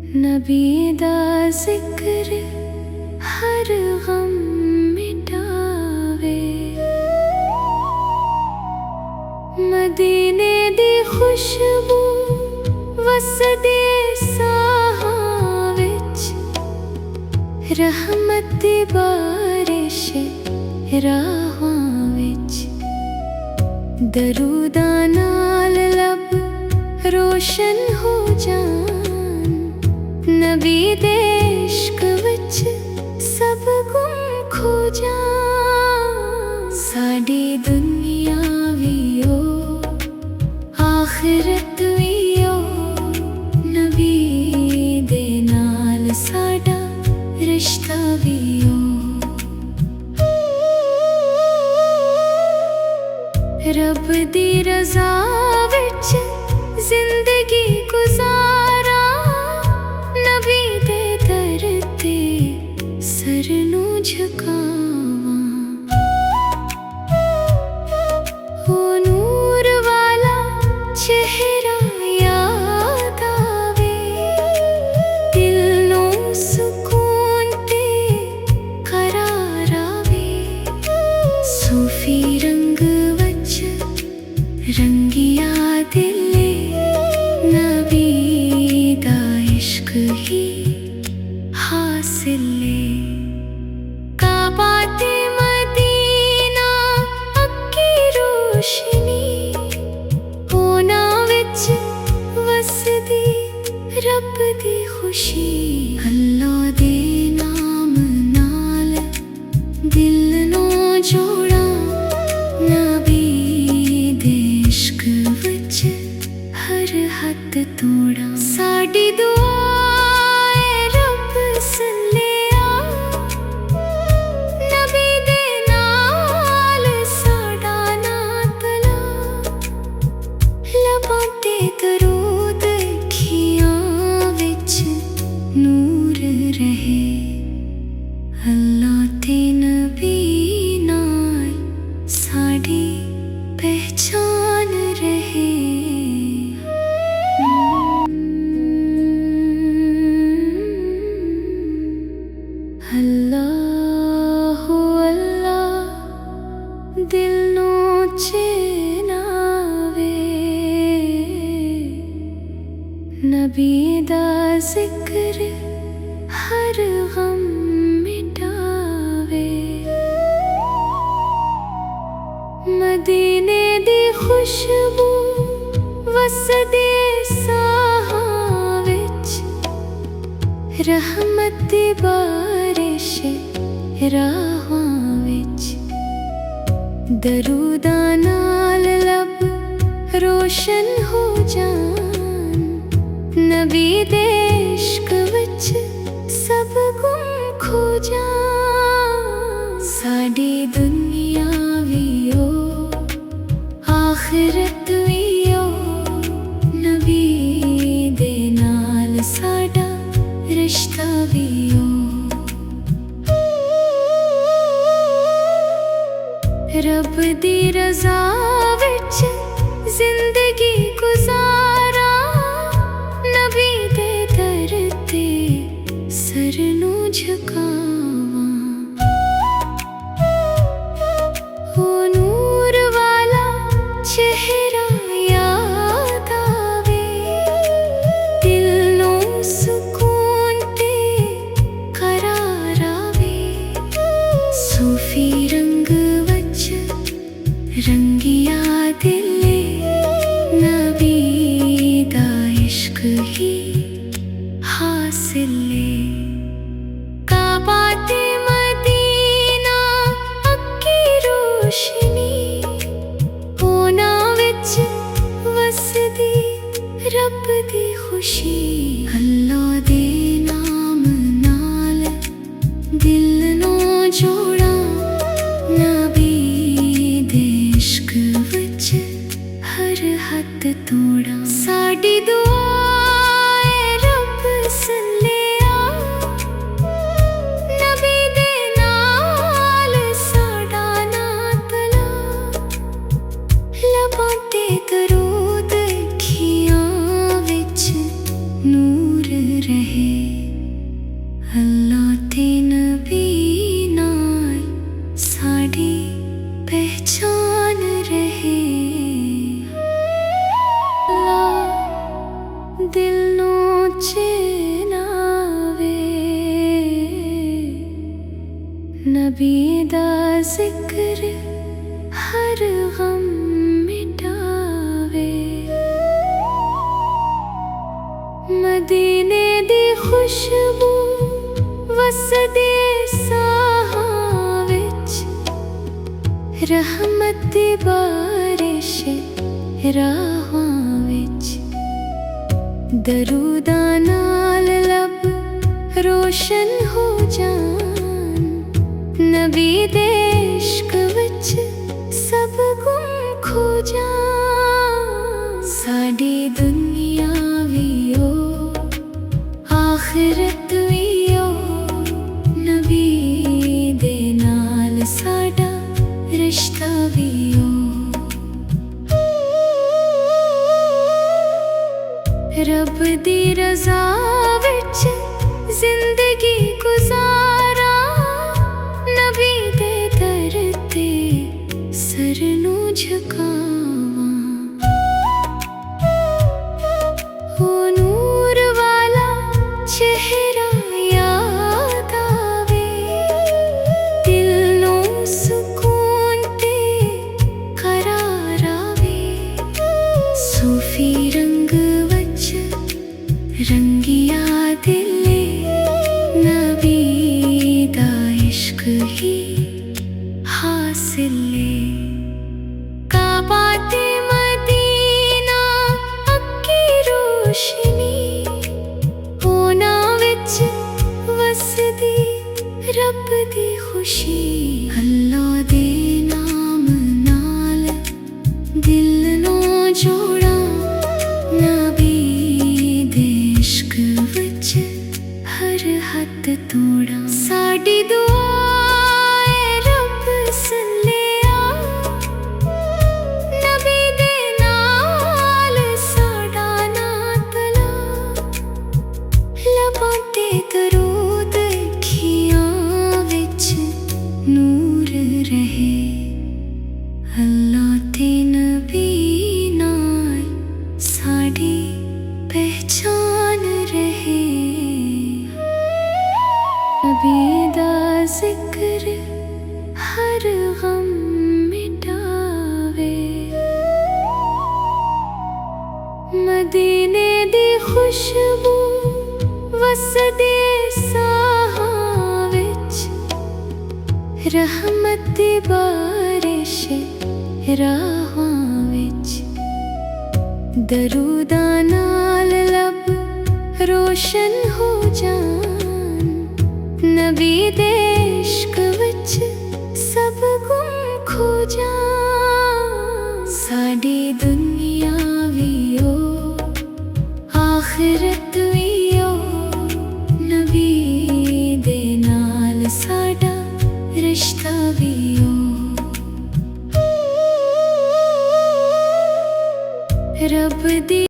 नबी दा जिक्र हर गम मिटावे। मदीने दी खुशबू वसदे साहां विच, रहमत दी बारिश राहां विच। दरूदां नाल लब रोशन हो जान, नबी दे इश्क विच सब गुम खो जान। साडी दुनिया वी ओ आखिरत वी ओ, नबी दे नाल साडा रिश्ता वी ओ। रब दी रज़ा विच जिंदगी गुजारा, नबी दे दर ते सर नू झुकावां। ओ नूर वाला चेहरा याद आवे, दिल नू सुकून ते करार आवे। सूफी रंग रंगिया दिले, नबी दा इश्क ही हासिले। काबा ते मदीना अक्की रोशनी, होना विच वसदी रब दी खुशी। अल्लाह दे नाम नाल दिल नू जोड़ा, नबी हर हद तोड़ा। साडी दुआ ऐ रब सल्लिया, नबी दे नाल साडा नातला। लबां ते दरूद अखियां विच नूर रहे, अल्लाह ते नबी नाल साडी पहचान रहे। अल्लाहु अल्लाह दिल नू चैनावे, नबी दा जिक्र हर गम मिटावे। मदीने दी खुशबू वसदे साहां विच, रहमत दी बारिश राहां विच। दरूदां नाल लब रोशन हो जान, नबी दे इश्क विच सब गुम खो जान। साडी दुनिया वी ओ आखिरत वी ओ, नबी दे नाल साडा रिश्ता वी ओ। रब दी रज़ा विच जिंदगी गुजारा, नबी दे दर ते सर नू झुकावां। ओ नूर वाला चेहरा याद आवे, दिल नू सुकून ते करार आवे। सूफी रंग रंगिया दिले, नबी दा इश्क ही हासिले। काबा ते मदीना अक्की रोशनी, होना विच वसदी रब दी खुशी। अल्लाह दे नाम नाल दिल नू जोड़ा, नबी हर हद तोड़ा। साडी दुआ ऐ रब सल्लिया, नबी दे नाल साडा नातला। लबां ते दरूद अखियां विच नूर रहे। नबी दा जिक्र हर गम मिटावे। मदीने दी खुशबू वसदे साहां विच, रहमत दी बारिश राहां विच। दरूदा नाल लब रोशन हो जान, नबी दे इश्क विच सब गुम खो जान। साडी दुनिया वी ओ आखिरत वी ओ, नबी दे नाल साडा रिश्ता वी ओ। रब दी रज़ा विच जिंदगी गुजारा, नबी दे दर ते सर नू झुकावां। ओ नूर वाला चेहरा याद आवे, दिल नू सुकून ते करार आवे। सूफी रंग वच रंगिया दिले, नबी दा इश्क ही हासिले। काबा ते मदीना अक्की रोशनी, होना विच वसदी रब दी खुशी। अल्लाह दे नाम नाल दिल नो जोड़ा, नबी दे इश्क विच हर हद तोड़ा। साडी दुआ ऐ रब सल्लिया, नबी दे नाल साडा नात ला। लबां ते दरूद अखियां विच नूर रहे, अल्लाह ते नबी नाल साडी पहचान रहे। नबी दा जिक्र हर गम मिटावे। मदीने दी खुशबू वसदे साहां विच, रहमत दी बारिश राहां विच। दरूदा नाल लब रोशन हो जान, नबी दे इश्क विच सब गुम खो जान। साडी